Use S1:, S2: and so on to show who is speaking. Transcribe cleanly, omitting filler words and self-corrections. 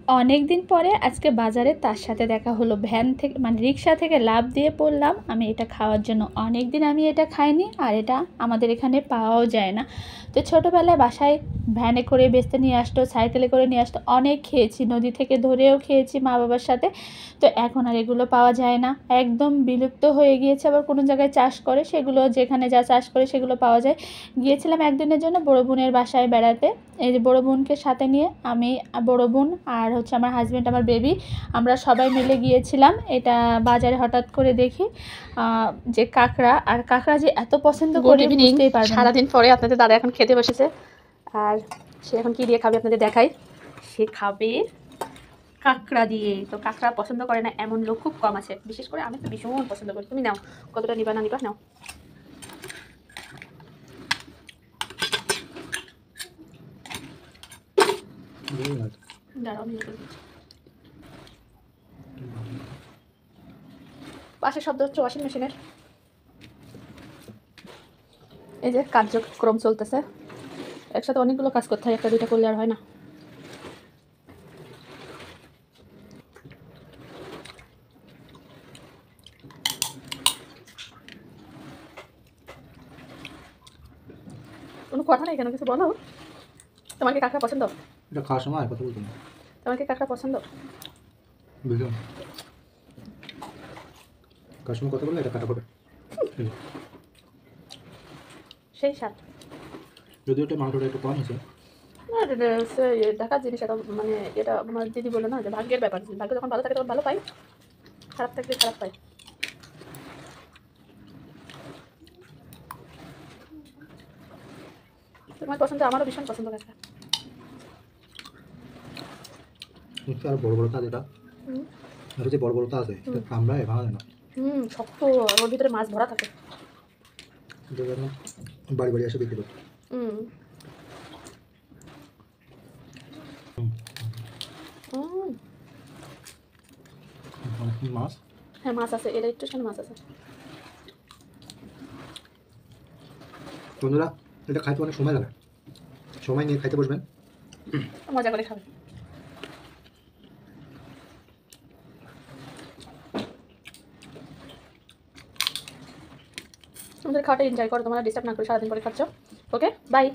S1: অনেক দিন পরে আজকে বাজারে তার সাথে দেখা হলো। ভ্যান থেকে মানে রিক্সা থেকে লাফ দিয়ে পড়লাম আমি এটা খাওয়ার জন্য। অনেক দিন আমি এটা খাইনি, আর এটা আমাদের এখানে পাওয়াও যায় না। তো ছোটোবেলায় বাসায় ভ্যানে করে বেচতে নিয়ে আসতো, সাইকেলে করে নিয়ে আসতো, অনেক খেয়েছি, নদী থেকে ধরেও খেয়েছি মা বাবার সাথে। তো এখন আর এগুলো পাওয়া যায় না, একদম বিলুপ্ত হয়ে গিয়েছে। আবার কোনো জায়গায় চাষ করে, সেগুলো যেখানে যা চাষ করে সেগুলো পাওয়া যায়। গিয়েছিলাম একদিনের জন্য বড় বোনের বাসায় বেড়াতে। এই যে বড় বোনকে সাথে নিয়ে আমি, বড় বোন আর হচ্ছে আমার হাজব্যান্ড, আমার বেবি, আমরা সবাই মিলে গিয়েছিলাম। এটা বাজারে হঠাৎ করে দেখি যে কাঁকড়া, আর কাঁকড়া যে এত পছন্দ
S2: গুড
S1: করি
S2: ইভিনিং।
S1: বুঝতেই পারবেন না।
S2: সারাদিন পরে আপনাদের দাদা এখন খেতে বসেছে, আর সে এখন কি দিয়ে খাবে আপনাদের দেখাই। সে খাবে কাঁকড়া দিয়ে। তো কাঁকড়া পছন্দ করে না এমন লোক খুব কম আছে, বিশেষ করে আমি তো ভীষণ পছন্দ করি। তুমি নাও, কতটা নিবা না নিবা নাও। পাশে শব্দ হচ্ছে ওয়াশিং মেশিনের। এই যে কার্যক্রম চলতেছে, একসাথে অনেকগুলো কাজ করতে হয়, একটা দুইটা করলে আর হয় না। কোনো কথা নেই কেন, কিছু বলো। তোমার কি কাঁকড়া পছন্দ?
S3: এটা খাওয়ার সময় কথা বলতো না।
S2: তোমার কি কাঁকড়া পছন্দ?
S3: বুঝলাম, কার সময় কথা বললে এটা কাটা পড়ে।
S2: সেই স্বাদ।
S3: যদিও এটা মাংসটা একটু কম হয়েছে।
S2: দেখার জিনিস, এটা মানে এটা আমার দিদি বলে না যে ভাগ্যের ব্যাপার, ভাগ্য যখন ভালো থাকে তখন ভালো পাই, খারাপ থাকলে খারাপ পাই। তোমার পছন্দ, আমারও ভীষণ পছন্দ কাঁকড়া।
S3: আর বড় বড়টা যেটা, আর যে বড় বড়টা আছে এটা কামড়ায় ভাঙা যায় না।
S2: শক্ত, ওর ভিতরে মাছ ভরা থাকে।
S3: বাড়ি বাড়ি এসে বিক্রি করতো। মাছ,
S2: হ্যাঁ মাছ আছে, এটা একটু মাছ আছে।
S3: বন্ধুরা এটা খাইতে অনেক সময় লাগে, সময় নিয়ে খাইতে বসবেন,
S2: মজা করে খাবে। তোমাদের খাওয়াটা এনজয় করো, তোমরা ডিস্টার্ব না করে সারাদিন পরে খাচ্ছ। Okay bye.